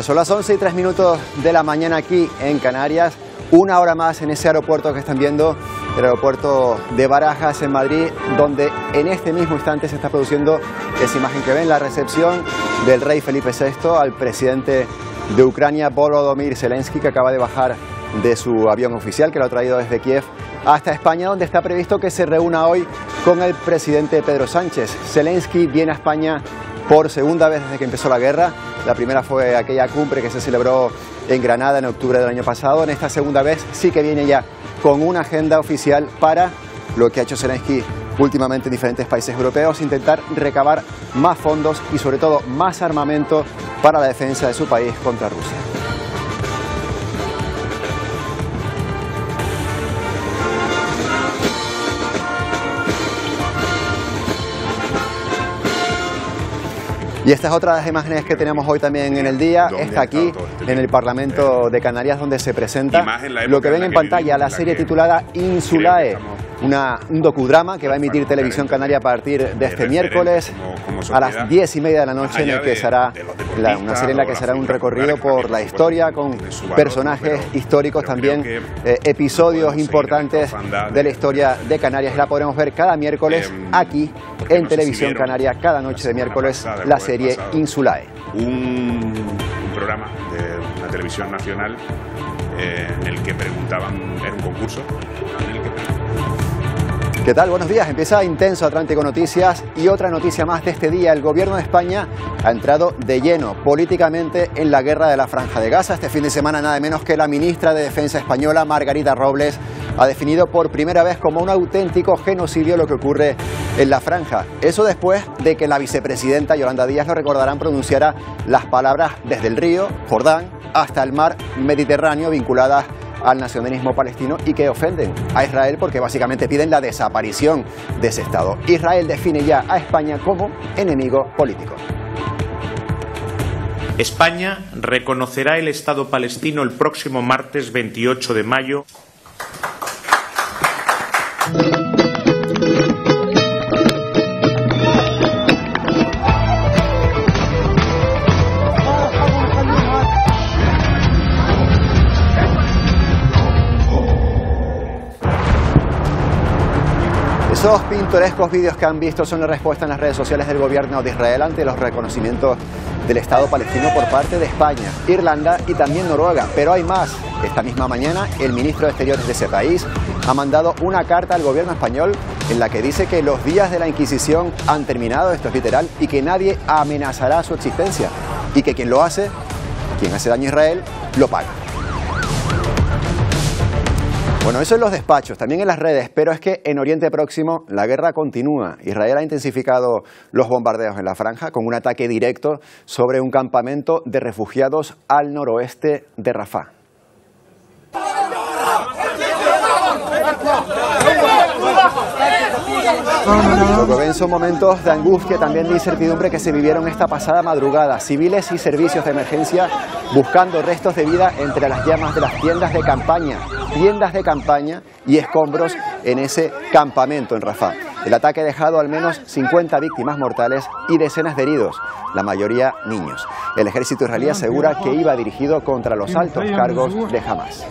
Bueno, son las 11:03 de la mañana aquí en Canarias. Una hora más en ese aeropuerto que están viendo, el aeropuerto de Barajas en Madrid, donde en este mismo instante se está produciendo esa imagen que ven, la recepción del rey Felipe VI al presidente de Ucrania, Volodymyr Zelensky, que acaba de bajar de su avión oficial, que lo ha traído desde Kiev hasta España, donde está previsto que se reúna hoy con el presidente Pedro Sánchez. Zelensky viene a España por segunda vez desde que empezó la guerra. La primera fue aquella cumbre que se celebró en Granada en octubre del año pasado. En esta segunda vez sí que viene ya con una agenda oficial para lo que ha hecho Zelensky últimamente en diferentes países europeos, intentar recabar más fondos y sobre todo más armamento para la defensa de su país contra Rusia. Y esta es otra de las imágenes que tenemos hoy también en el día. Está aquí en el Parlamento de Canarias, donde se presenta lo que ven en pantalla, la serie titulada Insulae, un docudrama que va a emitir Televisión Canaria a partir de este miércoles a las 10:30 de la noche, en el que será una serie en la que será un recorrido por la historia con personajes históricos, también episodios importantes de la historia de Canarias. La podremos ver cada miércoles aquí en Televisión Canaria, cada noche de miércoles, la serie Insulae. Un programa de la televisión nacional en el que preguntaban, era un concurso en el que... ¿Qué tal? Buenos días. Empieza Intenso Atlántico Noticias y otra noticia más de este día. El gobierno de España ha entrado de lleno políticamente en la guerra de la Franja de Gaza. Este fin de semana nada menos que la ministra de Defensa española, Margarita Robles, ha definido por primera vez como un auténtico genocidio lo que ocurre en la franja. Eso después de que la vicepresidenta Yolanda Díaz, lo recordarán, pronunciara las palabras desde el río Jordán hasta el mar Mediterráneo vinculadas al nacionalismo palestino y que ofenden a Israel porque básicamente piden la desaparición de ese Estado. Israel define ya a España como enemigo político. España reconocerá el Estado palestino el próximo martes 28 de mayo. Esos pintorescos vídeos que han visto son la respuesta en las redes sociales del gobierno de Israel ante los reconocimientos del Estado palestino por parte de España, Irlanda y también Noruega. Pero hay más. Esta misma mañana el ministro de Exteriores de ese país ha mandado una carta al gobierno español en la que dice que los días de la Inquisición han terminado, esto es literal, y que nadie amenazará su existencia y que quien hace daño a Israel, lo paga. Bueno, eso en los despachos, también en las redes, pero es que en Oriente Próximo la guerra continúa. Israel ha intensificado los bombardeos en la franja con un ataque directo sobre un campamento de refugiados al noroeste de Rafah. Lo que ven son momentos de angustia, también de incertidumbre que se vivieron esta pasada madrugada. Civiles y servicios de emergencia buscando restos de vida entre las llamas de las tiendas de campaña y escombros en ese campamento en Rafah. El ataque ha dejado al menos 50 víctimas mortales y decenas de heridos, la mayoría niños. El ejército israelí asegura que iba dirigido contra los altos cargos de Hamas.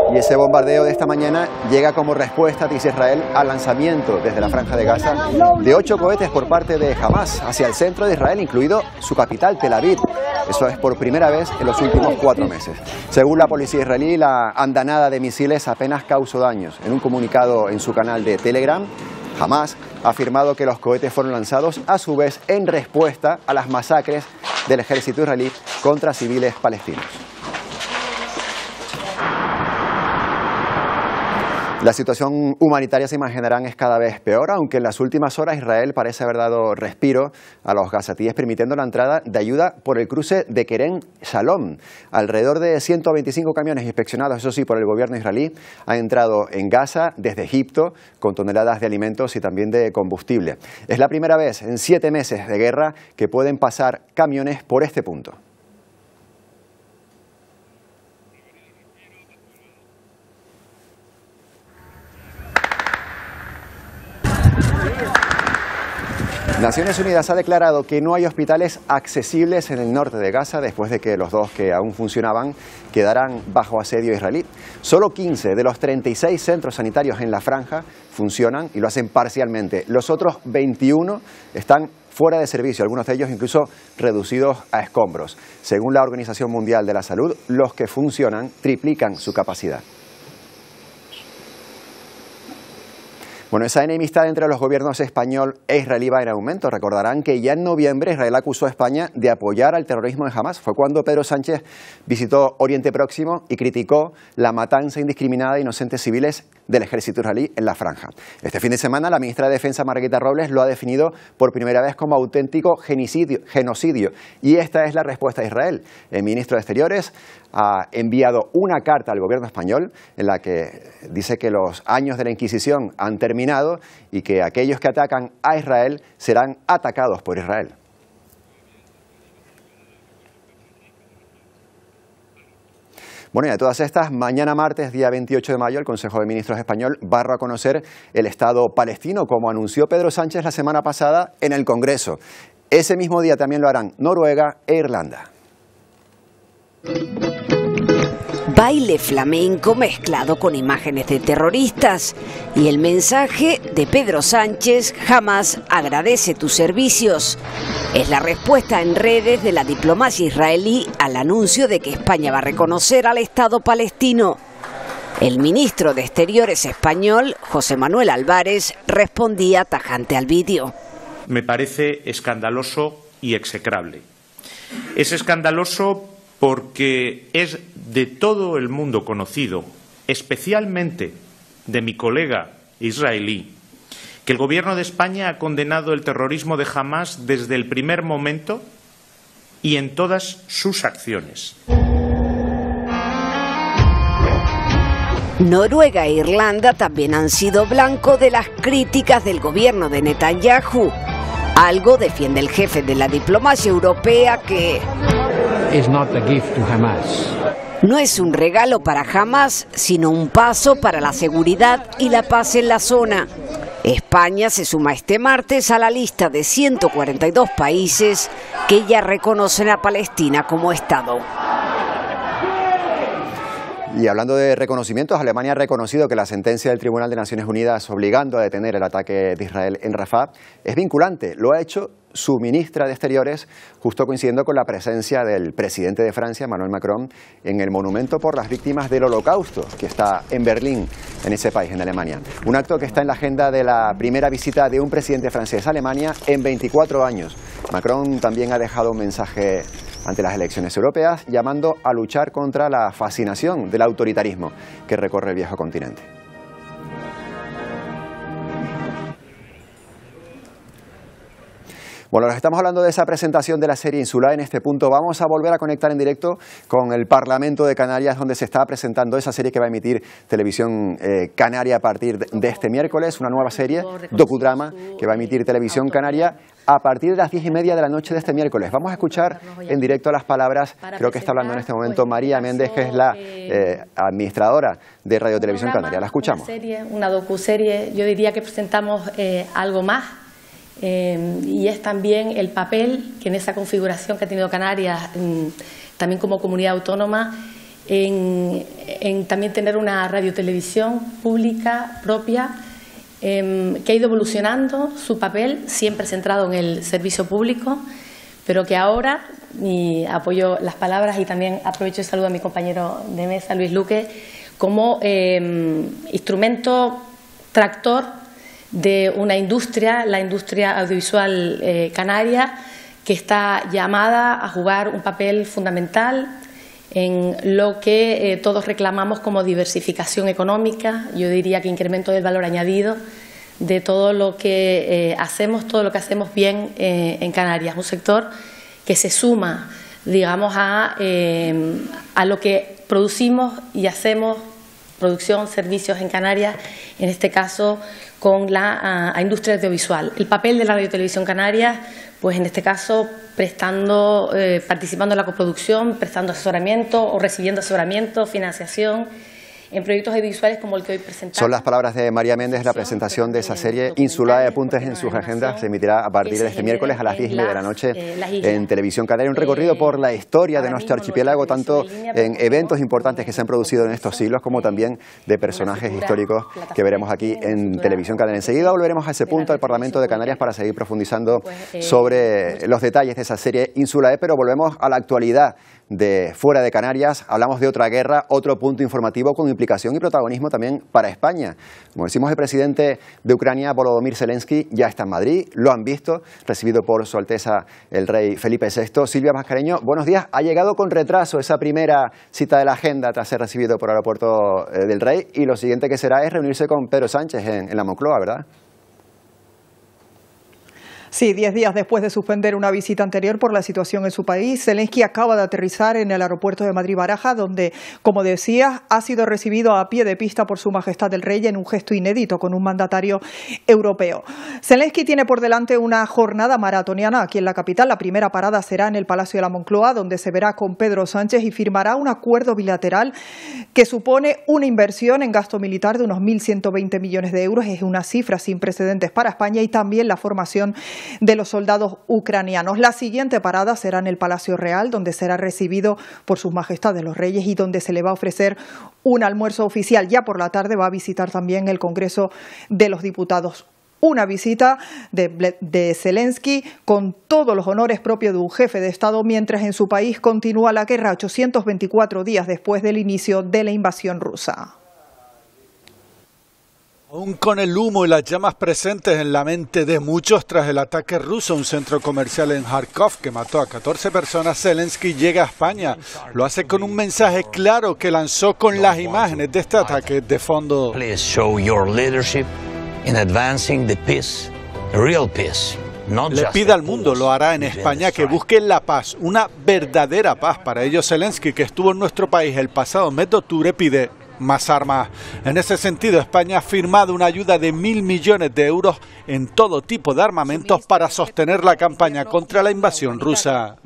Y ese bombardeo de esta mañana llega como respuesta, dice Israel, al lanzamiento desde la Franja de Gaza de 8 cohetes por parte de Hamas hacia el centro de Israel, incluido su capital, Tel Aviv. Eso es por primera vez en los últimos 4 meses. Según la policía israelí, la andanada de misiles apenas causó daños. En un comunicado en su canal de Telegram, Hamas ha afirmado que los cohetes fueron lanzados a su vez en respuesta a las masacres del ejército israelí contra civiles palestinos. La situación humanitaria, se imaginarán, es cada vez peor, aunque en las últimas horas Israel parece haber dado respiro a los gazatíes, permitiendo la entrada de ayuda por el cruce de Kerem Shalom. Alrededor de 125 camiones inspeccionados, eso sí, por el gobierno israelí, han entrado en Gaza desde Egipto con toneladas de alimentos y también de combustible. Es la primera vez en 7 meses de guerra que pueden pasar camiones por este punto. Naciones Unidas ha declarado que no hay hospitales accesibles en el norte de Gaza después de que los dos que aún funcionaban quedaran bajo asedio israelí. Solo 15 de los 36 centros sanitarios en la franja funcionan y lo hacen parcialmente. Los otros 21 están fuera de servicio, algunos de ellos incluso reducidos a escombros. Según la Organización Mundial de la Salud, los que funcionan triplican su capacidad. Bueno, esa enemistad entre los gobiernos español e israelí va en aumento. Recordarán que ya en noviembre Israel acusó a España de apoyar al terrorismo de Hamás. Fue cuando Pedro Sánchez visitó Oriente Próximo y criticó la matanza indiscriminada de inocentes civiles del ejército israelí en la franja. Este fin de semana la ministra de Defensa, Margarita Robles, lo ha definido por primera vez como auténtico genocidio. Y esta es la respuesta de Israel. El ministro de Exteriores ha enviado una carta al gobierno español en la que dice que los años de la Inquisición han terminado y que aquellos que atacan a Israel serán atacados por Israel. Bueno, y de todas estas, mañana martes, día 28 de mayo, el Consejo de Ministros español va a reconocer el Estado palestino, como anunció Pedro Sánchez la semana pasada en el Congreso. Ese mismo día también lo harán Noruega e Irlanda. Baile flamenco mezclado con imágenes de terroristas y el mensaje de Pedro Sánchez: jamás agradece tus servicios. Es la respuesta en redes de la diplomacia israelí al anuncio de que España va a reconocer al Estado palestino. El ministro de Exteriores español, José Manuel Álvarez, respondía tajante al vídeo. Me parece escandaloso y execrable. Es escandaloso porque es de todo el mundo conocido, especialmente de mi colega israelí, que el Gobierno de España ha condenado el terrorismo de Hamás desde el primer momento y en todas sus acciones. Noruega e Irlanda también han sido blanco de las críticas del gobierno de Netanyahu. Algo defiende el jefe de la diplomacia europea que no es un regalo para Hamás, sino un paso para la seguridad y la paz en la zona. España se suma este martes a la lista de 142 países que ya reconocen a Palestina como Estado. Y hablando de reconocimientos, Alemania ha reconocido que la sentencia del Tribunal de Naciones Unidas obligando a detener el ataque de Israel en Rafah es vinculante. Lo ha hecho su ministra de Exteriores, justo coincidiendo con la presencia del presidente de Francia, Emmanuel Macron, en el monumento por las víctimas del Holocausto, que está en Berlín, en ese país, en Alemania. Un acto que está en la agenda de la primera visita de un presidente francés a Alemania en 24 años. Macron también ha dejado un mensaje ante las elecciones europeas, llamando a luchar contra la fascinación del autoritarismo que recorre el viejo continente. Bueno, nos estamos hablando de esa presentación de la serie Insular. En este punto vamos a volver a conectar en directo con el Parlamento de Canarias, donde se está presentando esa serie que va a emitir Televisión Canaria a partir de este miércoles, una nueva serie, docudrama, que va a emitir Televisión Canaria a partir de las 10:30 de la noche de este miércoles. Vamos a escuchar en directo las palabras, creo que está hablando en este momento María Méndez, que es la administradora de Radio Televisión Canaria. La escuchamos. Una docuserie, yo diría que presentamos algo más. Y es también el papel que en esa configuración que ha tenido Canarias, también como comunidad autónoma, en también tener una radiotelevisión pública propia, que ha ido evolucionando su papel, siempre centrado en el servicio público, pero que ahora, y apoyo las palabras y también aprovecho y saludo a mi compañero de mesa, Luis Luque, como instrumento tractor de una industria, la industria audiovisual canaria, que está llamada a jugar un papel fundamental en lo que todos reclamamos como diversificación económica, yo diría que incremento del valor añadido de todo lo que hacemos bien en Canarias, un sector que se suma, digamos, a lo que producimos y hacemos, producción, servicios en Canarias, en este caso con la industria audiovisual. El papel de la Radio Televisión Canaria, pues en este caso participando en la coproducción, prestando asesoramiento o recibiendo asesoramiento, financiación en proyectos audiovisuales como el que hoy presentamos. Son las palabras de María Méndez. La presentación de esa serie Insulae, apuntes en sus agendas, se emitirá a partir de este miércoles a las 10:30 de la noche en Televisión Canaria. Un recorrido por la historia de nuestro archipiélago, tanto en eventos importantes que se han producido en estos siglos como también de personajes históricos que veremos aquí en Televisión Canaria. Enseguida volveremos a ese punto, al Parlamento de Canarias, para seguir profundizando sobre los detalles de esa serie Insulae, pero volvemos a la actualidad de fuera de Canarias. Hablamos de otra guerra, otro punto informativo con implicación y protagonismo también para España. Como decimos, el presidente de Ucrania, Volodymyr Zelensky, ya está en Madrid, lo han visto, recibido por Su Alteza el rey Felipe VI. Silvia Mascareño, buenos días. Ha llegado con retraso esa primera cita de la agenda tras ser recibido por el aeropuerto del Rey, y lo siguiente que será es reunirse con Pedro Sánchez en la Moncloa, ¿verdad? Sí, 10 días después de suspender una visita anterior por la situación en su país, Zelensky acaba de aterrizar en el aeropuerto de Madrid-Barajas, donde, como decía, ha sido recibido a pie de pista por Su Majestad el Rey en un gesto inédito con un mandatario europeo. Zelensky tiene por delante una jornada maratoniana aquí en la capital. La primera parada será en el Palacio de la Moncloa, donde se verá con Pedro Sánchez y firmará un acuerdo bilateral que supone una inversión en gasto militar de unos 1.120 millones de euros. Es una cifra sin precedentes para España, y también la formación de los soldados ucranianos. La siguiente parada será en el Palacio Real, donde será recibido por Sus Majestades los Reyes y donde se le va a ofrecer un almuerzo oficial. Ya por la tarde va a visitar también el Congreso de los Diputados. Una visita de Zelensky con todos los honores propios de un jefe de Estado, mientras en su país continúa la guerra 824 días después del inicio de la invasión rusa. Aún con el humo y las llamas presentes en la mente de muchos tras el ataque ruso a un centro comercial en Kharkov que mató a 14 personas, Zelensky llega a España. Lo hace con un mensaje claro que lanzó con las imágenes de este ataque de fondo. Please show your leadership in advancing the peace, the real peace. Le pide al mundo, lo hará en España, que busquen la paz, una verdadera paz. Para ello, Zelensky, que estuvo en nuestro país el pasado mes de octubre, pide más armas. En ese sentido, España ha firmado una ayuda de 1.000 millones de euros en todo tipo de armamentos para sostener la campaña contra la invasión rusa.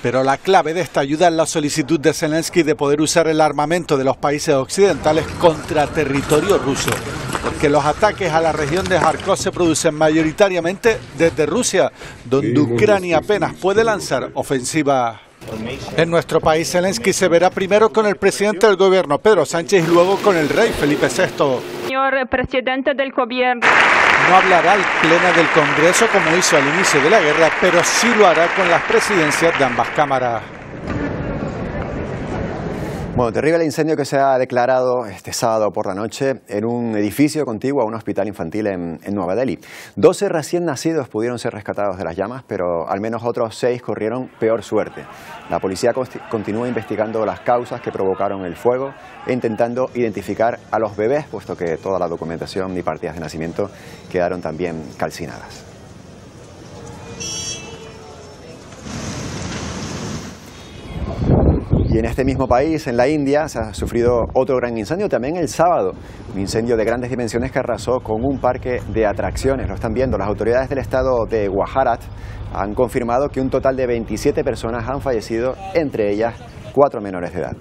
Pero la clave de esta ayuda es la solicitud de Zelensky de poder usar el armamento de los países occidentales contra territorio ruso, porque los ataques a la región de Kharkov se producen mayoritariamente desde Rusia, donde Ucrania apenas puede lanzar ofensivas. En nuestro país, Zelensky se verá primero con el presidente del gobierno, Pedro Sánchez, y luego con el rey Felipe VI. Señor presidente del gobierno. No hablará al pleno del Congreso como hizo al inicio de la guerra, pero sí lo hará con las presidencias de ambas cámaras. Bueno, terrible incendio que se ha declarado este sábado por la noche en un edificio contiguo a un hospital infantil en Nueva Delhi. 12 recién nacidos pudieron ser rescatados de las llamas, pero al menos otros 6 corrieron peor suerte. La policía continúa investigando las causas que provocaron el fuego e intentando identificar a los bebés, puesto que toda la documentación y partidas de nacimiento quedaron también calcinadas. Y en este mismo país, en la India, se ha sufrido otro gran incendio también el sábado. Un incendio de grandes dimensiones que arrasó con un parque de atracciones. Lo están viendo. Las autoridades del estado de Gujarat han confirmado que un total de 27 personas han fallecido, entre ellas 4 menores de edad.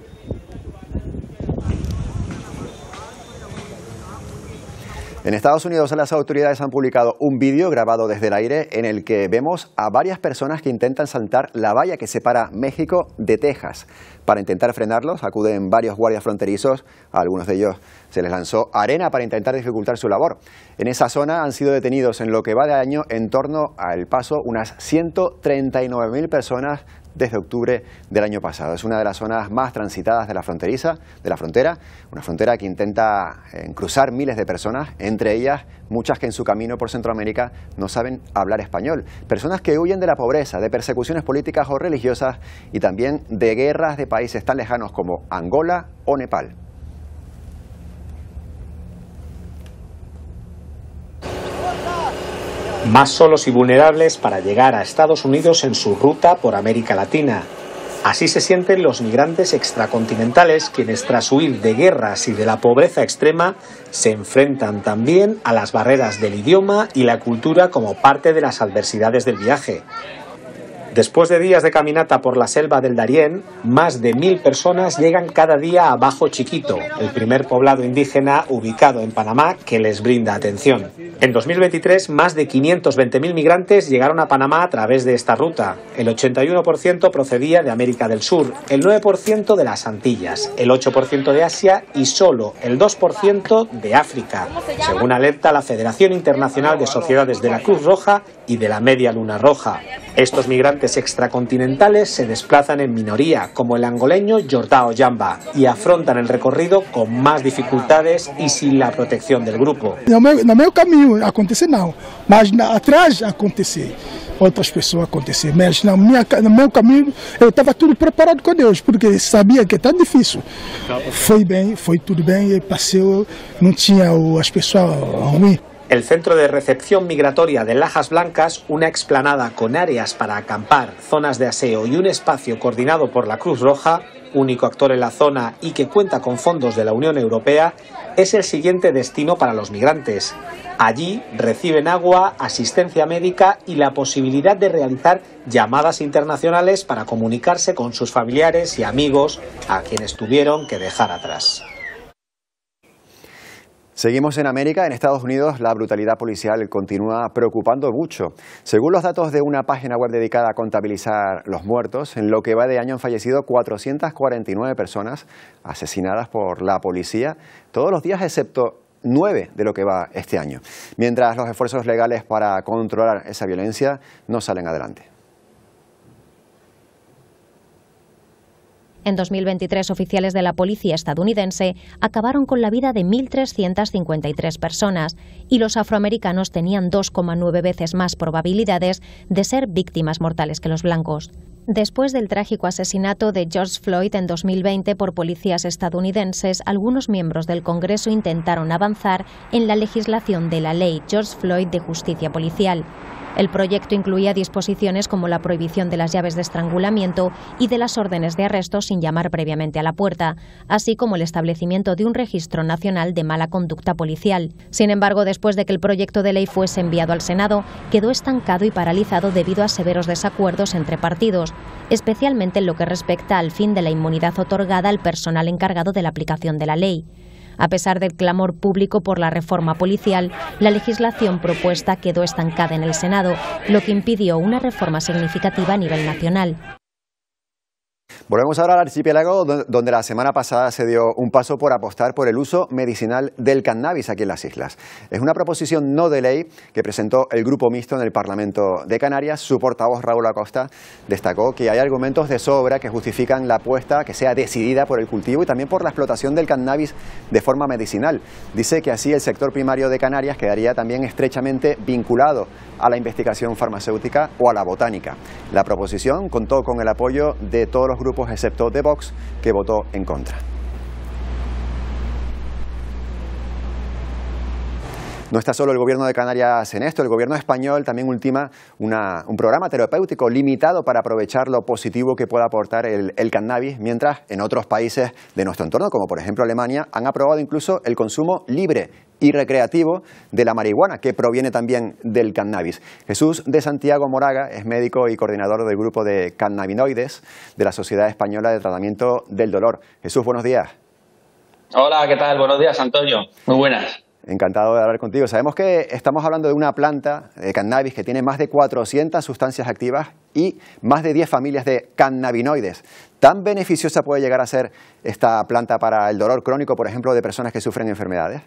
En Estados Unidos, las autoridades han publicado un vídeo grabado desde el aire en el que vemos a varias personas que intentan saltar la valla que separa México de Texas. Para intentar frenarlos, acuden varios guardias fronterizos. A algunos de ellos se les lanzó arena para intentar dificultar su labor. En esa zona han sido detenidos en lo que va de año en torno al paso unas 139.000 personas desde octubre del año pasado. Es una de las zonas más transitadas de la frontera, una frontera que intenta cruzar miles de personas, entre ellas muchas que en su camino por Centroamérica no saben hablar español. Personas que huyen de la pobreza, de persecuciones políticas o religiosas y también de guerras de países tan lejanos como Angola o Nepal. Más solos y vulnerables para llegar a Estados Unidos en su ruta por América Latina. Así se sienten los migrantes extracontinentales, quienes tras huir de guerras y de la pobreza extrema se enfrentan también a las barreras del idioma y la cultura como parte de las adversidades del viaje. Después de días de caminata por la selva del Darién, más de 1000 personas llegan cada día a Bajo Chiquito, el primer poblado indígena ubicado en Panamá que les brinda atención. En 2023, más de 520.000 migrantes llegaron a Panamá a través de esta ruta. El 81% procedía de América del Sur, el 9% de las Antillas, el 8% de Asia y solo el 2% de África, según alerta la Federación Internacional de Sociedades de la Cruz Roja y de la Media Luna Roja. Estos migrantes extracontinentales se desplazan en minoría, como el angoleño Jordao Yamba, y afrontan el recorrido con más dificultades y sin la protección del grupo. No meu caminho acontecer não, mas atrás acontecer, outras pessoas acontecer, mas no meu caminho eu estava tudo preparado com Deus, porque sabia que é tão difícil. Foi bem, foi tudo bem, passei, não tinha as pessoas ruins. El centro de recepción migratoria de Lajas Blancas, una explanada con áreas para acampar, zonas de aseo y un espacio coordinado por la Cruz Roja, único actor en la zona y que cuenta con fondos de la Unión Europea, es el siguiente destino para los migrantes. Allí reciben agua, asistencia médica y la posibilidad de realizar llamadas internacionales para comunicarse con sus familiares y amigos a quienes tuvieron que dejar atrás. Seguimos en América. En Estados Unidos la brutalidad policial continúa preocupando mucho. Según los datos de una página web dedicada a contabilizar los muertos, en lo que va de año han fallecido 449 personas asesinadas por la policía todos los días, excepto 9 de lo que va este año, mientras los esfuerzos legales para controlar esa violencia no salen adelante. En 2023, oficiales de la policía estadounidense acabaron con la vida de 1.353 personas y los afroamericanos tenían 2,9 veces más probabilidades de ser víctimas mortales que los blancos. Después del trágico asesinato de George Floyd en 2020 por policías estadounidenses, algunos miembros del Congreso intentaron avanzar en la legislación de la ley George Floyd de justicia policial. El proyecto incluía disposiciones como la prohibición de las llaves de estrangulamiento y de las órdenes de arresto sin llamar previamente a la puerta, así como el establecimiento de un registro nacional de mala conducta policial. Sin embargo, después de que el proyecto de ley fuese enviado al Senado, quedó estancado y paralizado debido a severos desacuerdos entre partidos, especialmente en lo que respecta al fin de la inmunidad otorgada al personal encargado de la aplicación de la ley. A pesar del clamor público por la reforma policial, la legislación propuesta quedó estancada en el Senado, lo que impidió una reforma significativa a nivel nacional. Volvemos ahora al archipiélago, donde la semana pasada se dio un paso por apostar por el uso medicinal del cannabis aquí en las islas. Es una proposición no de ley que presentó el Grupo Mixto en el Parlamento de Canarias. Su portavoz, Raúl Acosta, destacó que hay argumentos de sobra que justifican la apuesta que sea decidida por el cultivo y también por la explotación del cannabis de forma medicinal. Dice que así el sector primario de Canarias quedaría también estrechamente vinculado a la investigación farmacéutica o a la botánica. La proposición contó con el apoyo de todos los grupos excepto de Vox, que votó en contra. No está solo el Gobierno de Canarias en esto, el Gobierno español también ultima un programa terapéutico limitado para aprovechar lo positivo que pueda aportar el cannabis, mientras en otros países de nuestro entorno, como por ejemplo Alemania, han aprobado incluso el consumo libre y recreativo de la marihuana, que proviene también del cannabis. Jesús de Santiago Moraga es médico y coordinador del grupo de cannabinoides de la Sociedad Española de Tratamiento del Dolor. Jesús, buenos días. Hola, ¿qué tal? Buenos días, Antonio. Muy buenas. Encantado de hablar contigo. Sabemos que estamos hablando de una planta de cannabis que tiene más de 400 sustancias activas y más de 10 familias de cannabinoides. ¿Tan beneficiosa puede llegar a ser esta planta para el dolor crónico, por ejemplo, de personas que sufren enfermedades?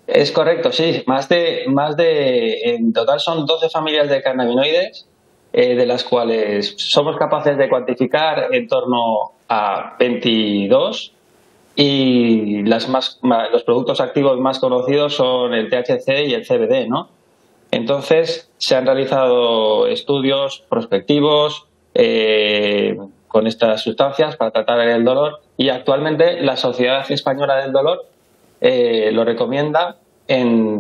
Es correcto, sí. En total son 12 familias de cannabinoides, de las cuales somos capaces de cuantificar en torno a 22. Y los productos activos más conocidos son el THC y el CBD, ¿no? Entonces, se han realizado estudios prospectivos con estas sustancias para tratar el dolor y actualmente la Sociedad Española del Dolor lo recomienda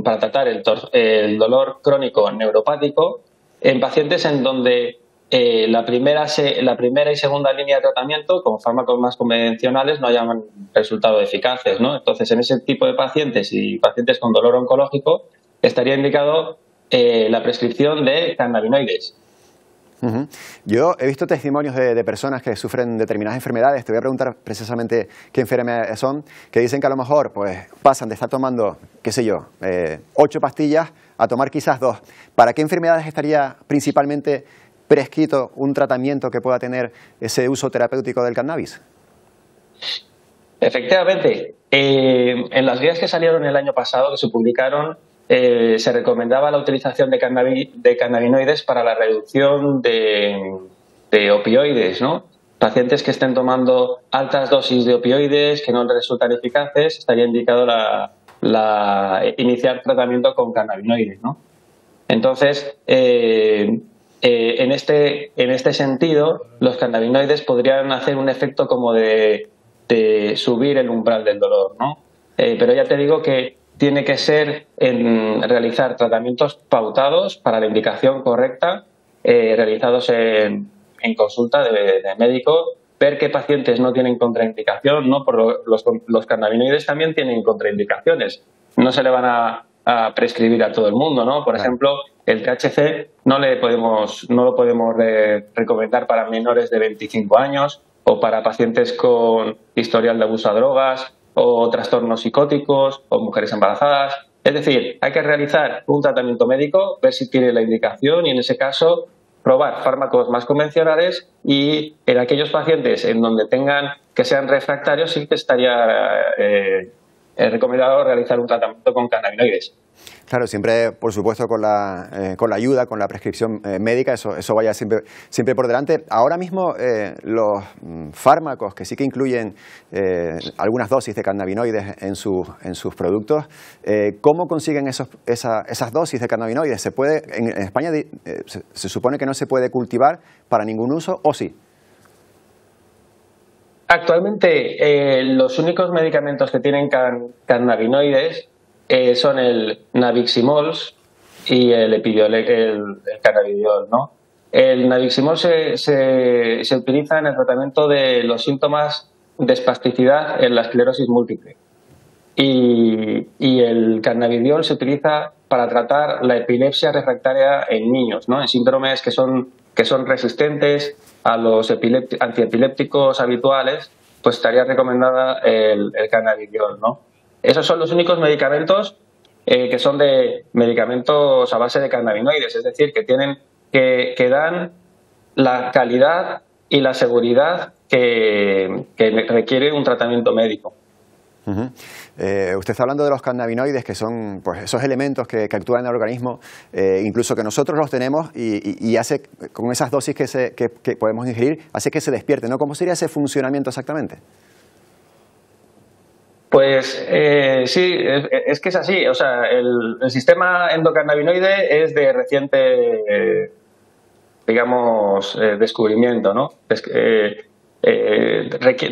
para tratar el dolor crónico neuropático en pacientes en donde la primera y segunda línea de tratamiento con fármacos más convencionales no hayan resultado eficaces, ¿no? Entonces, en ese tipo de pacientes y pacientes con dolor oncológico estaría indicado la prescripción de cannabinoides. Yo he visto testimonios de personas que sufren determinadas enfermedades, te voy a preguntar precisamente qué enfermedades son, que dicen que a lo mejor pues pasan de estar tomando, qué sé yo, 8 pastillas a tomar quizás 2. ¿Para qué enfermedades estaría principalmente prescrito un tratamiento que pueda tener ese uso terapéutico del cannabis? Efectivamente, en las guías que salieron el año pasado, que se publicaron, se recomendaba la utilización de cannabinoides para la reducción de opioides, ¿no? Pacientes que estén tomando altas dosis de opioides que no les resultan eficaces, estaría indicado iniciar tratamiento con cannabinoides, ¿no? Entonces, en este sentido, los cannabinoides podrían hacer un efecto como de subir el umbral del dolor, ¿no? Pero ya te digo que tiene que ser en realizar tratamientos pautados para la indicación correcta, realizados en consulta de médico, ver qué pacientes no tienen contraindicación, ¿no? Por los cannabinoides también tienen contraindicaciones. No se le van a prescribir a todo el mundo, ¿no? Por ejemplo, el THC no lo podemos recomendar para menores de 25 años o para pacientes con historial de abuso a drogas o trastornos psicóticos o mujeres embarazadas. Es decir, hay que realizar un tratamiento médico, ver si tiene la indicación y en ese caso probar fármacos más convencionales, y en aquellos pacientes en donde que sean refractarios sí que estaría recomendado realizar un tratamiento con cannabinoides. Claro, siempre, por supuesto, con la ayuda, con la prescripción médica, eso vaya siempre por delante. Ahora mismo, los fármacos que sí que incluyen algunas dosis de cannabinoides en sus productos, ¿cómo consiguen esas dosis de cannabinoides? En España se supone que no se puede cultivar para ningún uso, ¿o sí? Actualmente, los únicos medicamentos que tienen cannabinoides son el Nabiximols y el cannabidiol, ¿no? El Nabiximols se utiliza en el tratamiento de los síntomas de espasticidad en la esclerosis múltiple, y el cannabidiol se utiliza para tratar la epilepsia refractaria en niños, ¿no? En síndromes que son resistentes a los antiepilépticos habituales, pues estaría recomendada el cannabidiol, ¿no? Esos son los únicos medicamentos que son de medicamentos a base de cannabinoides, es decir, que dan la calidad y la seguridad que requiere un tratamiento médico. Usted está hablando de los cannabinoides, que son pues esos elementos que actúan en el organismo, incluso que nosotros los tenemos y hace, con esas dosis que podemos ingerir, hace que se despierte, ¿no? ¿Cómo sería ese funcionamiento exactamente? Pues sí, es que es así. O sea, el sistema endocannabinoide es de reciente, descubrimiento, ¿no?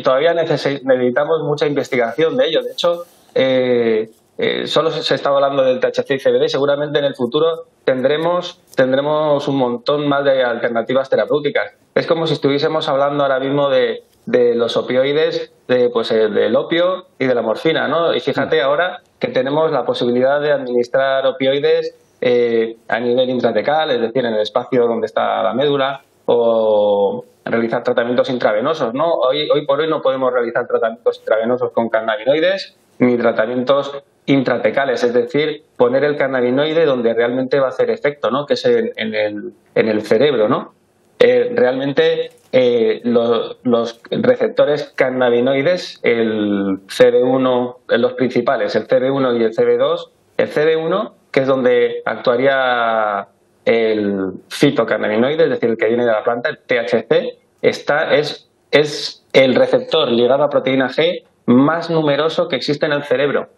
Todavía necesitamos mucha investigación de ello. De hecho, solo se está hablando del THC y CBD. Seguramente en el futuro tendremos un montón más de alternativas terapéuticas. Es como si estuviésemos hablando ahora mismo de los opioides, del opio y de la morfina, ¿no? Y fíjate ahora que tenemos la posibilidad de administrar opioides a nivel intratecal, es decir, en el espacio donde está la médula, o realizar tratamientos intravenosos, ¿no? Hoy por hoy no podemos realizar tratamientos intravenosos con cannabinoides ni tratamientos intratecales, es decir, poner el cannabinoide donde realmente va a hacer efecto, ¿no? Que es en el cerebro, ¿no? Realmente los receptores cannabinoides, el CB1, los principales, el CB1 y el CB2, el CB1, que es donde actuaría el fitocannabinoide, es decir, el que viene de la planta, el THC, es el receptor ligado a proteína G más numeroso que existe en el cerebro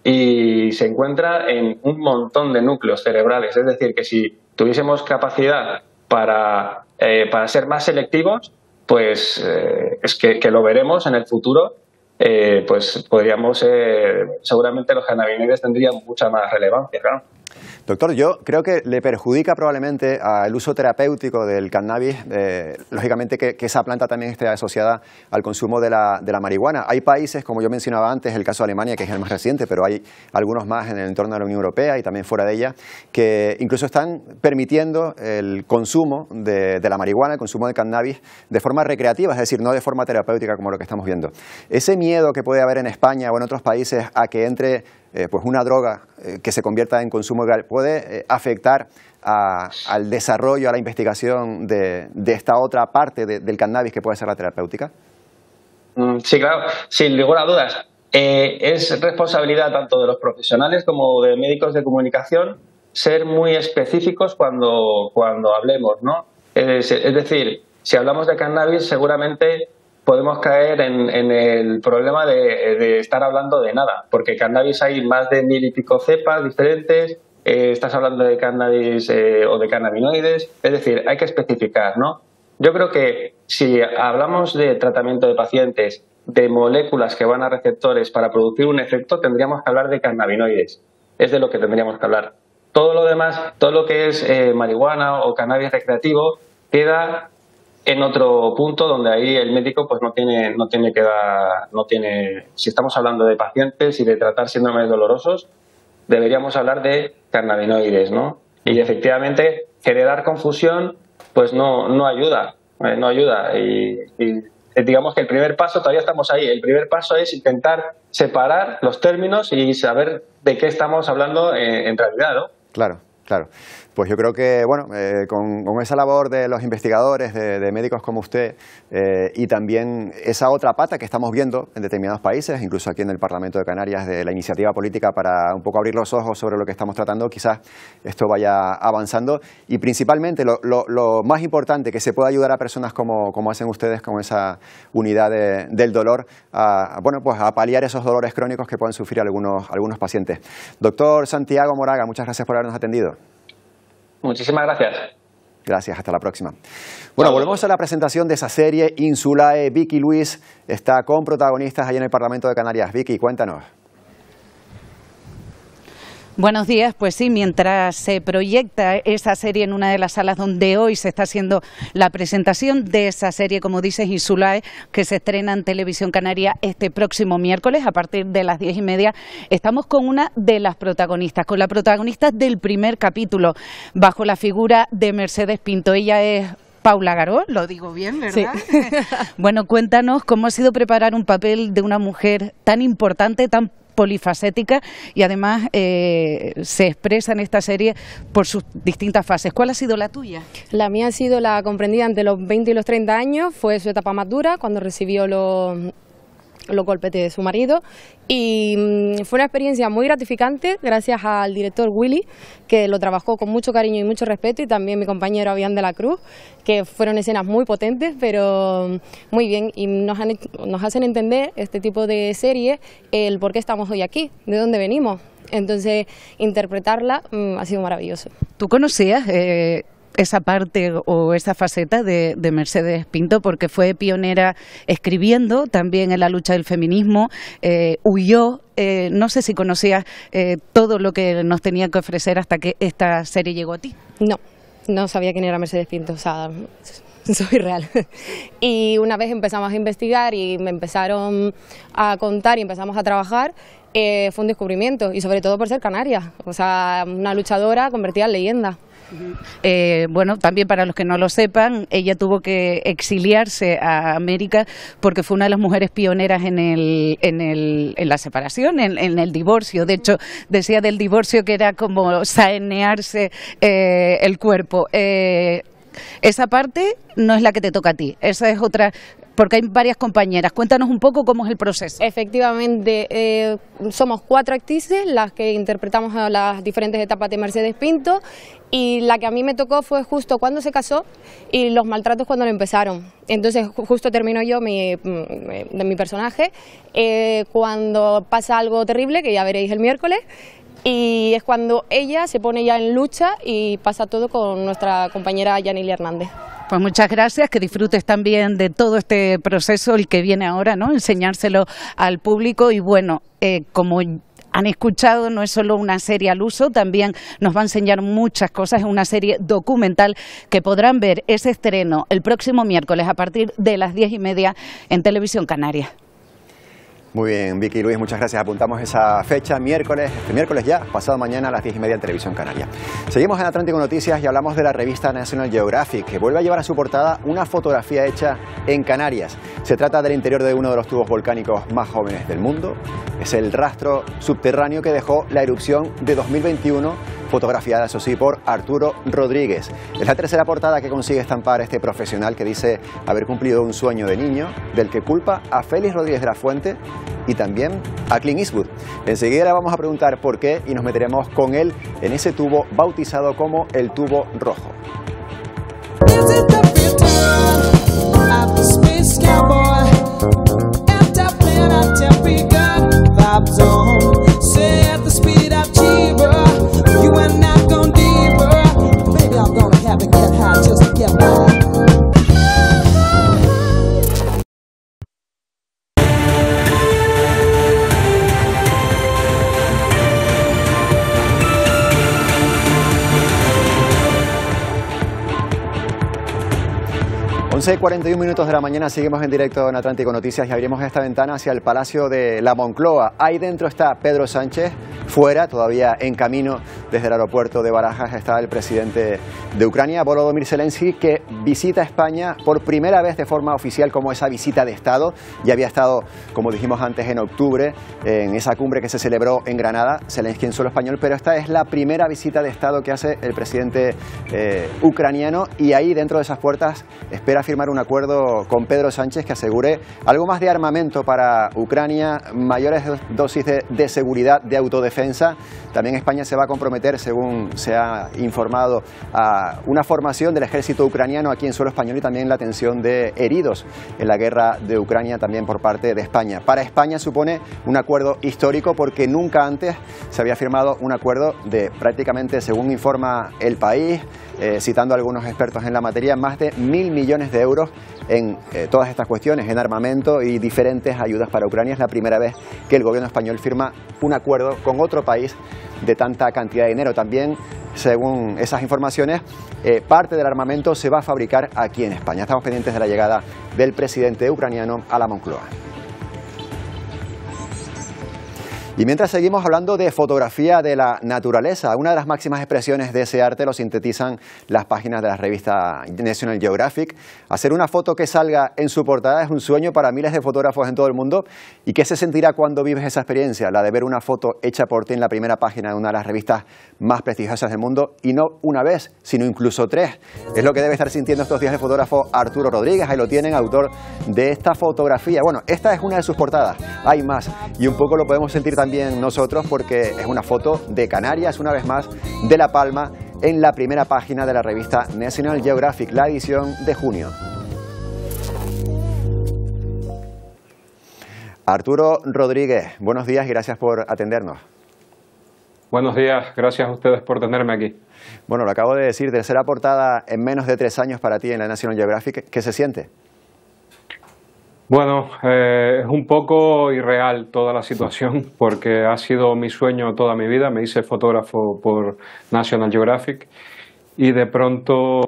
y se encuentra en un montón de núcleos cerebrales. Es decir, que si tuviésemos capacidad para ser más selectivos, pues es que lo veremos en el futuro, pues podríamos, seguramente los cannabinoides tendrían mucha más relevancia, claro. Doctor, yo creo que le perjudica probablemente al uso terapéutico del cannabis, lógicamente que esa planta también esté asociada al consumo de la marihuana. Hay países, como yo mencionaba antes, el caso de Alemania, que es el más reciente, pero hay algunos más en el entorno de la Unión Europea y también fuera de ella, que incluso están permitiendo el consumo de la marihuana, el consumo de cannabis de forma recreativa, es decir, no de forma terapéutica como lo que estamos viendo. Ese miedo que puede haber en España o en otros países a que entre pues una droga que se convierta en consumo legal, ¿puede afectar al desarrollo, a la investigación de esta otra parte del cannabis que puede ser la terapéutica? Sí, claro, sin ninguna duda. Es responsabilidad tanto de los profesionales como de médicos de comunicación ser muy específicos cuando hablemos, ¿no? Es decir, si hablamos de cannabis, seguramente podemos caer en el problema de estar hablando de nada, porque cannabis hay más de 1000 y pico cepas diferentes, estás hablando de cannabis o de cannabinoides, es decir, hay que especificar, ¿no? Yo creo que si hablamos de tratamiento de pacientes, de moléculas que van a receptores para producir un efecto, tendríamos que hablar de cannabinoides, es de lo que tendríamos que hablar. Todo lo demás, todo lo que es marihuana o cannabis recreativo, queda en otro punto donde ahí el médico pues no tiene si estamos hablando de pacientes y de tratar síndromes dolorosos, deberíamos hablar de cannabinoides, ¿no? Y efectivamente generar confusión pues no ayuda y digamos que el primer paso, todavía estamos ahí, el primer paso es intentar separar los términos y saber de qué estamos hablando en realidad, ¿no? Claro. Pues yo creo que, bueno, con esa labor de los investigadores, de médicos como usted, y también esa otra pata que estamos viendo en determinados países, incluso aquí en el Parlamento de Canarias, de la iniciativa política para un poco abrir los ojos sobre lo que estamos tratando, quizás esto vaya avanzando. Y principalmente lo más importante, que se pueda ayudar a personas como hacen ustedes con esa unidad del dolor, a paliar esos dolores crónicos que pueden sufrir algunos pacientes. Doctor Santiago Moraga, muchas gracias por habernos atendido. Muchísimas gracias. Gracias, hasta la próxima. Bueno, volvemos a la presentación de esa serie Insulae. Vicky Luis está con protagonistas ahí en el Parlamento de Canarias. Vicky, cuéntanos. Buenos días, pues sí, mientras se proyecta esa serie en una de las salas donde hoy se está haciendo la presentación de esa serie, como dices, Insulae, que se estrena en Televisión Canaria este próximo miércoles a partir de las 10:30, estamos con una de las protagonistas, con la protagonista del primer capítulo, bajo la figura de Mercedes Pinto. Ella es Paula Garó, lo digo bien, ¿verdad? Sí. Bueno, cuéntanos cómo ha sido preparar un papel de una mujer tan importante, tan polifacética y además se expresa en esta serie por sus distintas fases. ¿Cuál ha sido la tuya? La mía ha sido la comprendida entre los 20 y los 30 años, fue su etapa más dura cuando recibió los golpes de su marido y fue una experiencia muy gratificante gracias al director Willy, que lo trabajó con mucho cariño y mucho respeto, y también mi compañero Avián de la Cruz, que fueron escenas muy potentes pero muy bien, y nos hacen entender este tipo de series el por qué estamos hoy aquí, de dónde venimos. Entonces interpretarla ha sido maravilloso. ¿Tú conocías esa parte o esa faceta de Mercedes Pinto, porque fue pionera escribiendo también en la lucha del feminismo, huyó, no sé si conocías todo lo que nos tenía que ofrecer hasta que esta serie llegó a ti? No sabía quién era Mercedes Pinto, o sea, soy real. Y una vez empezamos a investigar y me empezaron a contar y empezamos a trabajar, fue un descubrimiento, y sobre todo por ser canaria, o sea, una luchadora convertida en leyenda. Bueno, también para los que no lo sepan, ella tuvo que exiliarse a América porque fue una de las mujeres pioneras en la separación, en el divorcio. De hecho, decía del divorcio que era como sanearse el cuerpo. Esa parte no es la que te toca a ti, esa es otra, porque hay varias compañeras. Cuéntanos un poco cómo es el proceso. Efectivamente, somos 4 actrices las que interpretamos a las diferentes etapas de Mercedes Pinto, y la que a mí me tocó fue justo cuando se casó y los maltratos cuando lo empezaron. Entonces justo termino yo de mi personaje cuando pasa algo terrible, que ya veréis el miércoles, y es cuando ella se pone ya en lucha y pasa todo con nuestra compañera Yanili Hernández. Pues muchas gracias, que disfrutes también de todo este proceso, el que viene ahora, ¿no? Enseñárselo al público, y bueno, como han escuchado, no es solo una serie al uso, también nos va a enseñar muchas cosas, es una serie documental que podrán ver ese estreno el próximo miércoles a partir de las 10:30 en Televisión Canaria. Muy bien, Vicky y Luis, muchas gracias. Apuntamos esa fecha, este miércoles ya, pasado mañana a las 10:30 en Televisión Canaria. Seguimos en Atlántico Noticias y hablamos de la revista National Geographic, que vuelve a llevar a su portada una fotografía hecha en Canarias. Se trata del interior de uno de los tubos volcánicos más jóvenes del mundo. Es el rastro subterráneo que dejó la erupción de 2021, fotografiada, eso sí, por Arturo Rodríguez. Es la tercera portada que consigue estampar este profesional que dice haber cumplido un sueño de niño, del que culpa a Félix Rodríguez de la Fuente y también a Clint Eastwood. Enseguida le vamos a preguntar por qué y nos meteremos con él en ese tubo bautizado como el tubo rojo. Once 41 minutos de la mañana, seguimos en directo en Atlántico Noticias y abrimos esta ventana hacia el Palacio de la Moncloa. Ahí dentro está Pedro Sánchez, fuera, todavía en camino desde el aeropuerto de Barajas, está el presidente de Ucrania, Volodymyr Zelensky, que visita España por primera vez de forma oficial como esa visita de Estado. Ya había estado, como dijimos antes, en octubre, en esa cumbre que se celebró en Granada, Zelensky en suelo español, pero esta es la primera visita de Estado que hace el presidente ucraniano y ahí dentro de esas puertas espera firmar un acuerdo con Pedro Sánchez que asegure algo más de armamento para Ucrania, mayores dosis de seguridad, de autodefensa. También España se va a comprometer, según se ha informado, a una formación del ejército ucraniano aquí en suelo español y también la atención de heridos en la guerra de Ucrania también por parte de España. Para España supone un acuerdo histórico porque nunca antes se había firmado un acuerdo de prácticamente, según informa El País, citando a algunos expertos en la materia, más de 1.000 millones de euros en todas estas cuestiones, en armamento y diferentes ayudas para Ucrania. Es la primera vez que el gobierno español firma un acuerdo con otro país de tanta cantidad de dinero. También, según esas informaciones, parte del armamento se va a fabricar aquí en España. Estamos pendientes de la llegada del presidente ucraniano a la Moncloa. Y mientras seguimos hablando de fotografía de la naturaleza, una de las máximas expresiones de ese arte lo sintetizan las páginas de la revista National Geographic. Hacer una foto que salga en su portada es un sueño para miles de fotógrafos en todo el mundo. ¿Y qué se sentirá cuando vives esa experiencia? La de ver una foto hecha por ti en la primera página de una de las revistas más prestigiosas del mundo, y no una vez, sino incluso tres. Es lo que debe estar sintiendo estos días el fotógrafo Arturo Rodríguez. Ahí lo tienen, autor de esta fotografía. Bueno, esta es una de sus portadas, hay más, y un poco lo podemos sentir también nosotros porque es una foto de Canarias, una vez más, de La Palma, en la primera página de la revista National Geographic, la edición de junio. Arturo Rodríguez, buenos días y gracias por atendernos. Buenos días, gracias a ustedes por tenerme aquí. Bueno, lo acabo de decir, tercera portada en menos de 3 años para ti en la National Geographic. ¿Qué se siente? Bueno, es un poco irreal toda la situación porque ha sido mi sueño toda mi vida. Me hice fotógrafo por National Geographic y de pronto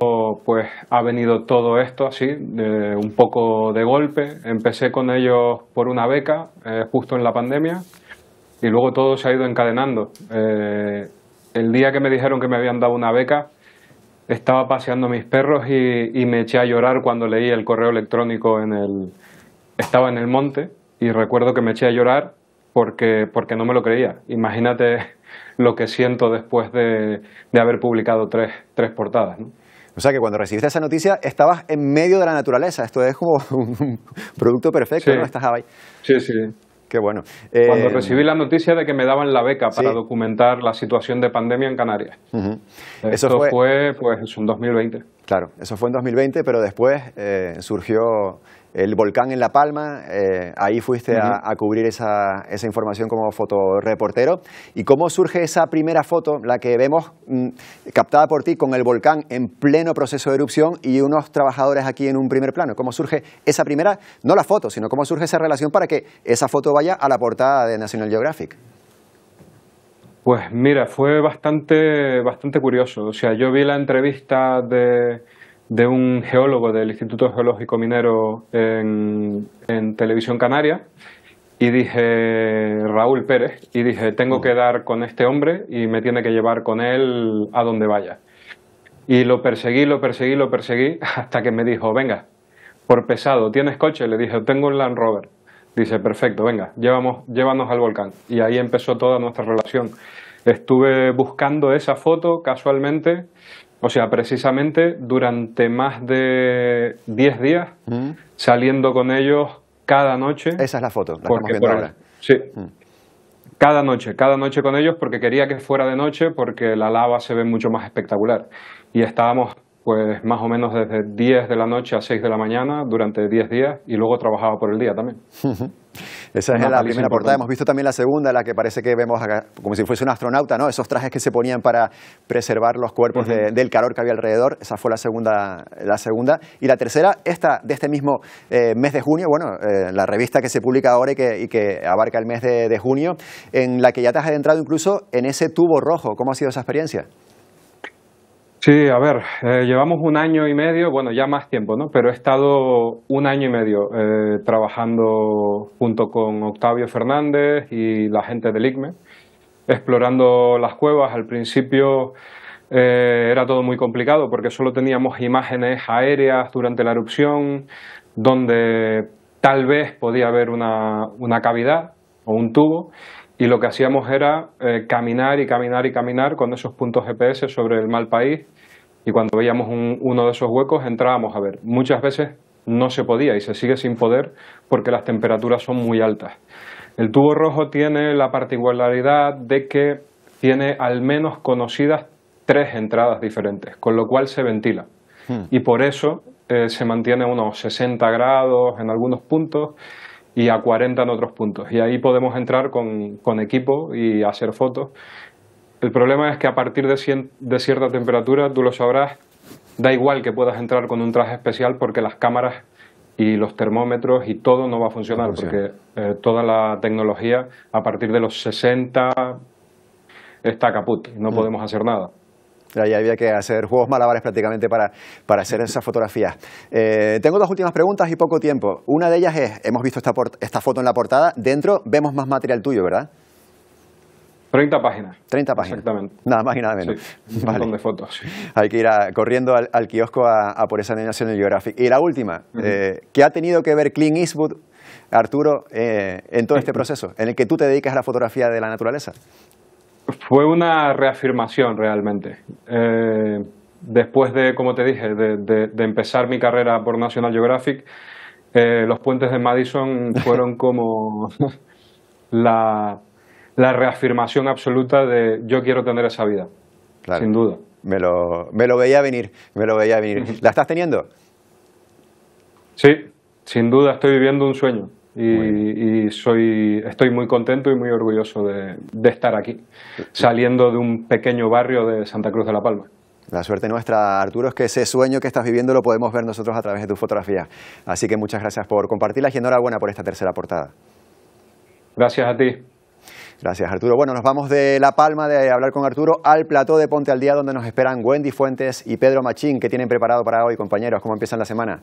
pues ha venido todo esto así, un poco de golpe. Empecé con ellos por una beca justo en la pandemia y luego todo se ha ido encadenando. El día que me dijeron que me habían dado una beca, estaba paseando mis perros y me eché a llorar cuando leí el correo electrónico Estaba en el monte y recuerdo que me eché a llorar porque no me lo creía. Imagínate lo que siento después de haber publicado tres portadas, ¿no? O sea que cuando recibiste esa noticia estabas en medio de la naturaleza. Esto es como un producto perfecto, sí, ¿no? Estás ahí. Sí, sí. Qué bueno. Cuando recibí la noticia de que me daban la beca para documentar la situación de pandemia en Canarias. Eso fue pues en 2020. Claro, eso fue en 2020, pero después surgió el volcán en La Palma, ahí fuiste a cubrir esa información como fotoreportero. ¿Y cómo surge esa primera foto, la que vemos captada por ti con el volcán en pleno proceso de erupción y unos trabajadores aquí en un primer plano? ¿Cómo surge esa primera, no la foto, sino cómo surge esa relación para que esa foto vaya a la portada de National Geographic? Pues mira, fue bastante curioso. O sea, yo vi la entrevista de un geólogo del Instituto Geológico Minero en Televisión Canaria y dije, Raúl Pérez, y dije, tengo que dar con este hombre y me tiene que llevar con él a donde vaya. Y lo perseguí hasta que me dijo, venga, por pesado, ¿tienes coche? Le dije, tengo un Land Rover. Dice, perfecto, venga, llévanos al volcán. Y ahí empezó toda nuestra relación. Estuve buscando esa foto casualmente, o sea, precisamente durante más de 10 días, saliendo con ellos cada noche. Esa es la foto, la estamos viendo ahora. Sí. Cada noche con ellos, porque quería que fuera de noche, porque la lava se ve mucho más espectacular. Y estábamos pues más o menos desde 10 de la noche a 6 de la mañana durante 10 días y luego trabajaba por el día también. Esa es la primera portada. Hemos visto también la segunda, la que parece que vemos acá, como si fuese un astronauta, ¿no? Esos trajes que se ponían para preservar los cuerpos del calor que había alrededor. Esa fue la segunda. Y la tercera, esta de este mismo mes de junio, bueno, la revista que se publica ahora y que abarca el mes de junio, en la que ya te has adentrado incluso en ese tubo rojo. ¿Cómo ha sido esa experiencia? Sí, a ver, llevamos 1 año y medio, bueno, ya más tiempo, ¿no? Pero he estado 1 año y medio trabajando junto con Octavio Fernández y la gente del ICME, explorando las cuevas. Al principio era todo muy complicado porque solo teníamos imágenes aéreas durante la erupción, donde tal vez podía haber una cavidad o un tubo. Y lo que hacíamos era caminar con esos puntos GPS sobre el Malpaís, y cuando veíamos uno de esos huecos entrábamos a ver. Muchas veces no se podía y se sigue sin poder porque las temperaturas son muy altas. El tubo rojo tiene la particularidad de que tiene al menos conocidas 3 entradas diferentes, con lo cual se ventila. Y por eso se mantiene a unos 60 grados en algunos puntos y a 40 en otros puntos. Y ahí podemos entrar con equipo y hacer fotos. El problema es que a partir de cierta temperatura, tú lo sabrás, da igual que puedas entrar con un traje especial porque las cámaras y los termómetros y todo no va a funcionar, porque toda la tecnología a partir de los 60 está caput y no podemos hacer nada. Ahí había que hacer juegos malabares prácticamente para hacer esas fotografías. Tengo 2 últimas preguntas y poco tiempo. Una de ellas es, hemos visto esta foto en la portada, dentro vemos más material tuyo, ¿verdad? 30 páginas. 30 páginas. Exactamente. Nada más y nada menos. Sí, un montón de fotos. Sí. Hay que ir corriendo al kiosco a por esa National Geographic. Y la última, ¿qué ha tenido que ver Clint Eastwood, Arturo, en todo este proceso, en el que tú te dedicas a la fotografía de la naturaleza? Fue una reafirmación realmente. Después de, como te dije, de empezar mi carrera por National Geographic, los puentes de Madison fueron como la reafirmación absoluta de yo quiero tener esa vida, claro, sin duda. Me lo veía venir, ¿La estás teniendo? Sí, sin duda estoy viviendo un sueño. Y estoy muy contento y muy orgulloso de estar aquí, saliendo de un pequeño barrio de Santa Cruz de la Palma. La suerte nuestra, Arturo, es que ese sueño que estás viviendo lo podemos ver nosotros a través de tus fotografías. Así que muchas gracias por compartirlas y enhorabuena por esta tercera portada. Gracias a ti. Gracias, Arturo. Bueno, nos vamos de La Palma, de hablar con Arturo, al plató de Ponte al Día, donde nos esperan Wendy Fuentes y Pedro Machín. ¿Qué tienen preparado para hoy, compañeros? ¿Cómo empiezan la semana?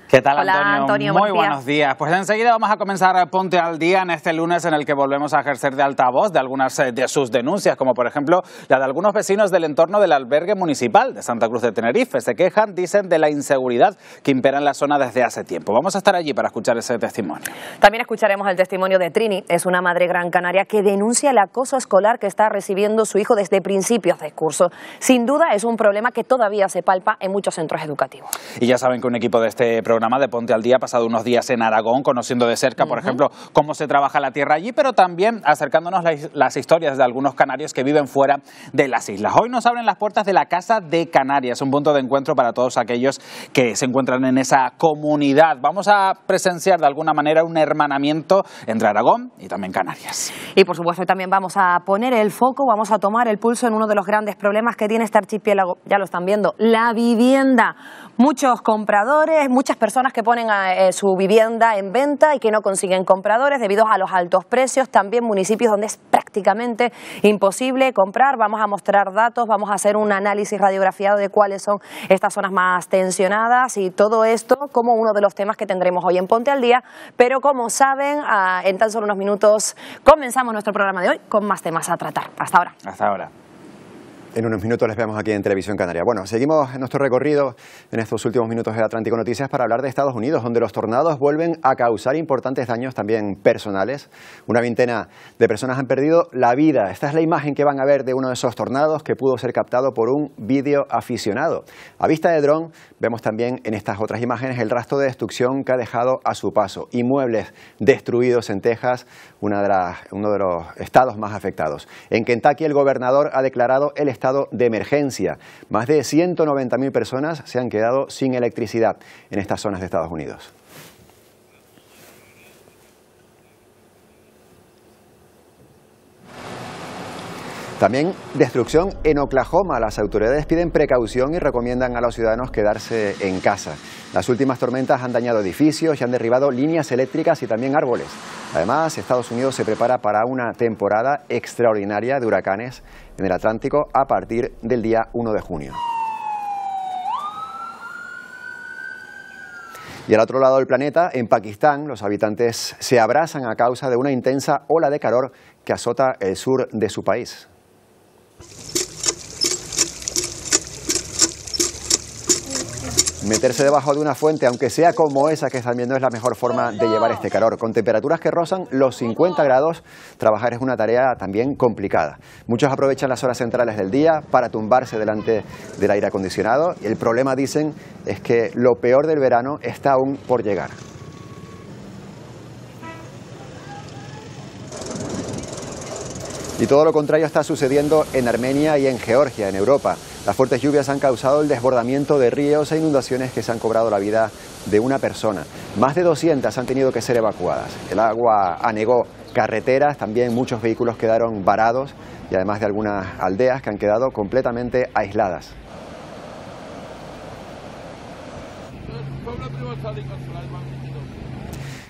¿Qué tal, Hola, Antonio? Muy buenos días. Pues enseguida vamos a comenzar Ponte al Día en este lunes en el que volvemos a ejercer de altavoz de algunas de sus denuncias, como por ejemplo la de algunos vecinos del entorno del albergue municipal de Santa Cruz de Tenerife. Se quejan, dicen, de la inseguridad que impera en la zona desde hace tiempo. Vamos a estar allí para escuchar ese testimonio. También escucharemos el testimonio de Trini. Es una madre gran canaria que denuncia el acoso escolar que está recibiendo su hijo desde principios de curso. Sin duda es un problema que todavía se palpa en muchos centros educativos. Y ya saben que un equipo de este programa de Ponte al Día ha pasado unos días en Aragón conociendo de cerca, por ejemplo, cómo se trabaja la tierra allí, pero también acercándonos las historias de algunos canarios que viven fuera de las islas. Hoy nos abren las puertas de la Casa de Canarias, un punto de encuentro para todos aquellos que se encuentran en esa comunidad. Vamos a presenciar de alguna manera un hermanamiento entre Aragón y también Canarias. Y por supuesto también vamos a poner el foco, vamos a tomar el pulso en uno de los grandes problemas que tiene este archipiélago, ya lo están viendo, la vivienda. Muchos compradores, muchas personas personas que ponen su vivienda en venta y que no consiguen compradores debido a los altos precios. También municipios donde es prácticamente imposible comprar. Vamos a mostrar datos, vamos a hacer un análisis radiografiado de cuáles son estas zonas más tensionadas y todo esto como uno de los temas que tendremos hoy en Ponte al Día. Pero como saben, en tan solo unos minutos comenzamos nuestro programa de hoy con más temas a tratar. Hasta ahora. Hasta ahora. En unos minutos les vemos aquí en Televisión Canaria. Bueno, seguimos en nuestro recorrido en estos últimos minutos de Atlántico Noticias para hablar de Estados Unidos, donde los tornados vuelven a causar importantes daños también personales. Una veintena de personas han perdido la vida. Esta es la imagen que van a ver de uno de esos tornados que pudo ser captado por un vídeo aficionado. A vista de dron vemos también en estas otras imágenes el rastro de destrucción que ha dejado a su paso. Inmuebles destruidos en Texas, uno de los estados más afectados. En Kentucky el gobernador ha declarado el estado de emergencia. Más de 190.000 personas se han quedado sin electricidad en estas zonas de Estados Unidos. También destrucción en Oklahoma. Las autoridades piden precaución y recomiendan a los ciudadanos quedarse en casa. Las últimas tormentas han dañado edificios y han derribado líneas eléctricas y también árboles. Además, Estados Unidos se prepara para una temporada extraordinaria de huracanes en el Atlántico a partir del día 1 de junio. Y al otro lado del planeta, en Pakistán, los habitantes se abrazan a causa de una intensa ola de calor que azota el sur de su país. Meterse debajo de una fuente, aunque sea como esa que están viendo, es la mejor forma de llevar este calor. Con temperaturas que rozan los 50 grados, trabajar es una tarea también complicada. Muchos aprovechan las horas centrales del día para tumbarse delante del aire acondicionado. El problema, dicen, es que lo peor del verano está aún por llegar. Y todo lo contrario está sucediendo en Armenia y en Georgia, en Europa. Las fuertes lluvias han causado el desbordamiento de ríos e inundaciones que se han cobrado la vida de una persona. Más de 200 han tenido que ser evacuadas. El agua anegó carreteras, también muchos vehículos quedaron varados y además de algunas aldeas que han quedado completamente aisladas.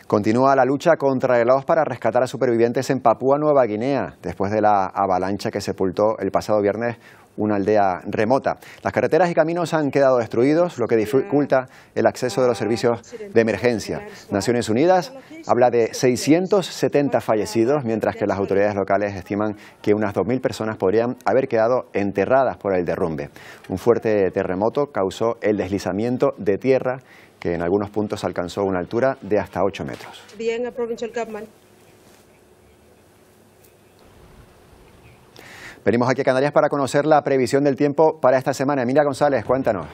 Continúa la lucha contra el reloj para rescatar a supervivientes en Papúa Nueva Guinea, después de la avalancha que sepultó el pasado viernes una aldea remota. Las carreteras y caminos han quedado destruidos, lo que dificulta el acceso de los servicios de emergencia. Naciones Unidas habla de 670 fallecidos, mientras que las autoridades locales estiman que unas 2.000 personas podrían haber quedado enterradas por el derrumbe. Un fuerte terremoto causó el deslizamiento de tierra que en algunos puntos alcanzó una altura de hasta 8 metros. Venimos aquí a Canarias para conocer la previsión del tiempo para esta semana. Emilia González, cuéntanos.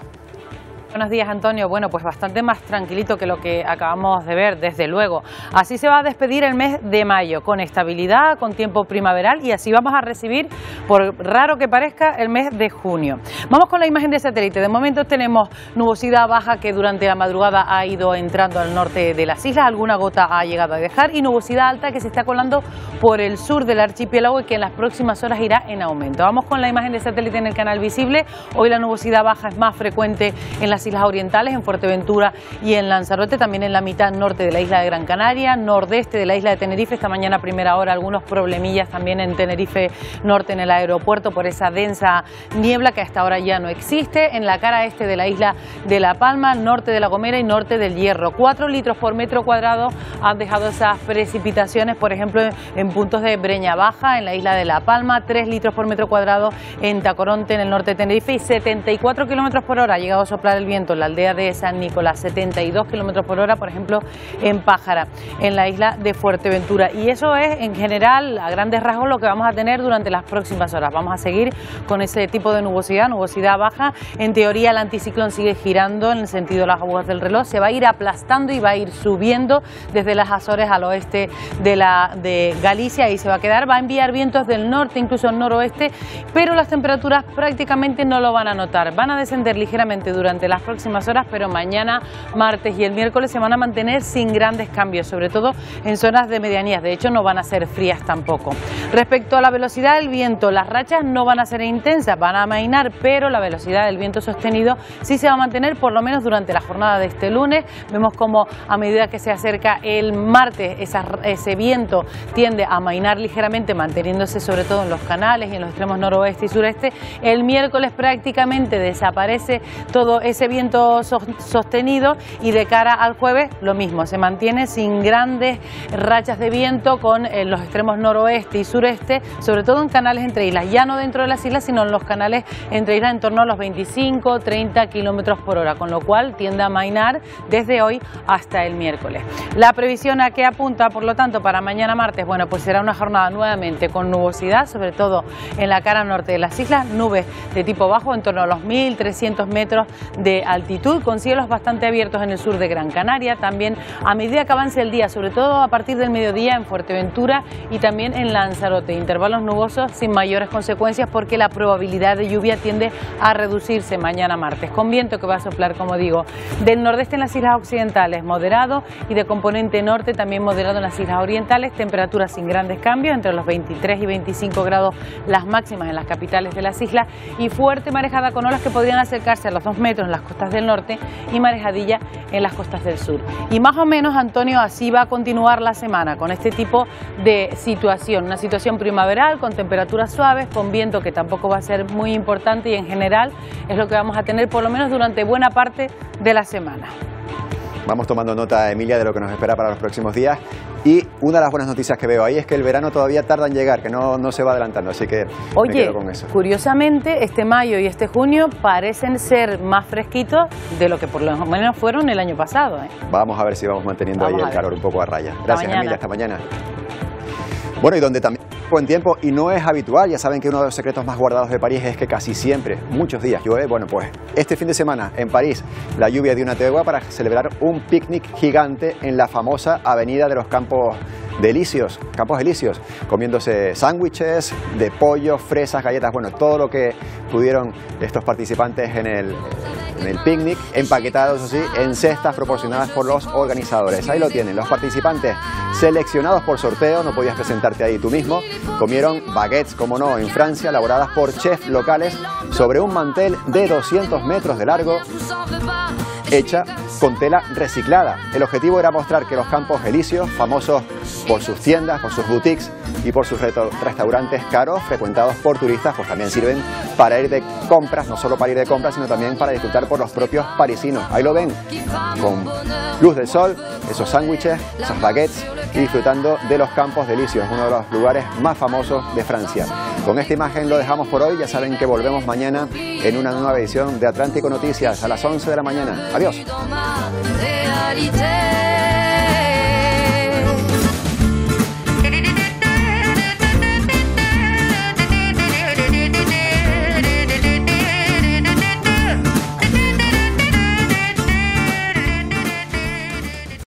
Buenos días, Antonio. Bueno, pues bastante más tranquilito que lo que acabamos de ver, desde luego. Así se va a despedir el mes de mayo, con estabilidad, con tiempo primaveral, y así vamos a recibir, por raro que parezca, el mes de junio. Vamos con la imagen de satélite. De momento tenemos nubosidad baja que durante la madrugada ha ido entrando al norte de las islas, alguna gota ha llegado a dejar, y nubosidad alta que se está colando por el sur del archipiélago y que en las próximas horas irá en aumento. Vamos con la imagen de satélite en el canal visible. Hoy la nubosidad baja es más frecuente en las islas orientales, en Fuerteventura y en Lanzarote, también en la mitad norte de la isla de Gran Canaria, nordeste de la isla de Tenerife. Esta mañana a primera hora algunos problemillas también en Tenerife Norte, en el aeropuerto, por esa densa niebla que hasta ahora ya no existe. En la cara este de la isla de La Palma, norte de La Gomera y norte del Hierro. 4 litros por metro cuadrado han dejado esas precipitaciones, por ejemplo, en puntos de Breña Baja, en la isla de La Palma, 3 litros por metro cuadrado en Tacoronte, en el norte de Tenerife, y 74 kilómetros por hora ha llegado a soplar el viento en la aldea de San Nicolás, 72 kilómetros por hora, por ejemplo, en Pájara, en la isla de Fuerteventura. Y eso es, en general, a grandes rasgos, lo que vamos a tener durante las próximas horas. Vamos a seguir con ese tipo de nubosidad baja. En teoría, el anticiclón sigue girando en el sentido de las agujas del reloj, se va a ir aplastando y va a ir subiendo desde las Azores al oeste de Galicia, y se va a quedar, va a enviar vientos del norte, incluso el noroeste, pero las temperaturas prácticamente no lo van a notar. Van a descender ligeramente durante las próximas horas, pero mañana, martes y el miércoles se van a mantener sin grandes cambios, sobre todo en zonas de medianías. De hecho, no van a ser frías tampoco. Respecto a la velocidad del viento, las rachas no van a ser intensas, van a amainar, pero la velocidad del viento sostenido sí se va a mantener por lo menos durante la jornada de este lunes. Vemos como a medida que se acerca el martes ese viento tiende a amainar ligeramente, manteniéndose sobre todo en los canales y en los extremos noroeste y sureste. El miércoles prácticamente desaparece todo ese viento sostenido y de cara al jueves lo mismo, se mantiene sin grandes rachas de viento con los extremos noroeste y sureste, sobre todo en canales entre islas, ya no dentro de las islas sino en los canales entre islas en torno a los 25-30 kilómetros por hora, con lo cual tiende a amainar desde hoy hasta el miércoles. La previsión a qué apunta, por lo tanto, para mañana martes, bueno, pues será una jornada nuevamente con nubosidad, sobre todo en la cara norte de las islas, nubes de tipo bajo en torno a los 1.300 metros de altitud, con cielos bastante abiertos en el sur de Gran Canaria, también a medida que avance el día, sobre todo a partir del mediodía en Fuerteventura y también en Lanzarote, intervalos nubosos sin mayores consecuencias porque la probabilidad de lluvia tiende a reducirse mañana martes, con viento que va a soplar, como digo, del nordeste en las islas occidentales moderado y de componente norte también moderado en las islas orientales, temperaturas sin grandes cambios, entre los 23 y 25 grados las máximas en las capitales de las islas y fuerte marejada con olas que podrían acercarse a los 2 metros en las costas del norte y marejadilla en las costas del sur. Y más o menos, Antonio, así va a continuar la semana con este tipo de situación, una situación primaveral con temperaturas suaves, con viento que tampoco va a ser muy importante y en general es lo que vamos a tener por lo menos durante buena parte de la semana. Vamos tomando nota, Emilia, de lo que nos espera para los próximos días. Y una de las buenas noticias que veo ahí es que el verano todavía tarda en llegar, que no se va adelantando, así que me quedo con eso. Curiosamente, este mayo y este junio parecen ser más fresquitos de lo que por lo menos fueron el año pasado. Vamos a ver si vamos manteniendo ahí el calor un poco a raya. Gracias, Emilia, hasta mañana. Bueno, y donde también buen tiempo y no es habitual, ya saben que uno de los secretos más guardados de París es que casi siempre, muchos días llueve. Bueno, pues este fin de semana en París la lluvia dio una tregua para celebrar un picnic gigante en la famosa avenida de los Campos Elíseos, comiéndose sándwiches de pollo, fresas, galletas, bueno, todo lo que pudieron estos participantes en el picnic, empaquetados así en cestas proporcionadas por los organizadores. Ahí lo tienen, los participantes seleccionados por sorteo, no podías presentarte ahí tú mismo, comieron baguettes, como no, en Francia, elaboradas por chefs locales sobre un mantel de 200 metros de largo, hecha con tela reciclada. El objetivo era mostrar que los Campos Elíseos, famosos por sus tiendas, por sus boutiques y por sus restaurantes caros, frecuentados por turistas, pues también sirven para ir de compras, no solo para ir de compras, sino también para disfrutar por los propios parisinos. Ahí lo ven, con luz del sol, esos sándwiches, esas baguettes y disfrutando de los Campos Elíseos, uno de los lugares más famosos de Francia. Con esta imagen lo dejamos por hoy, ya saben que volvemos mañana en una nueva edición de Atlántico Noticias a las 11 de la mañana. Adiós.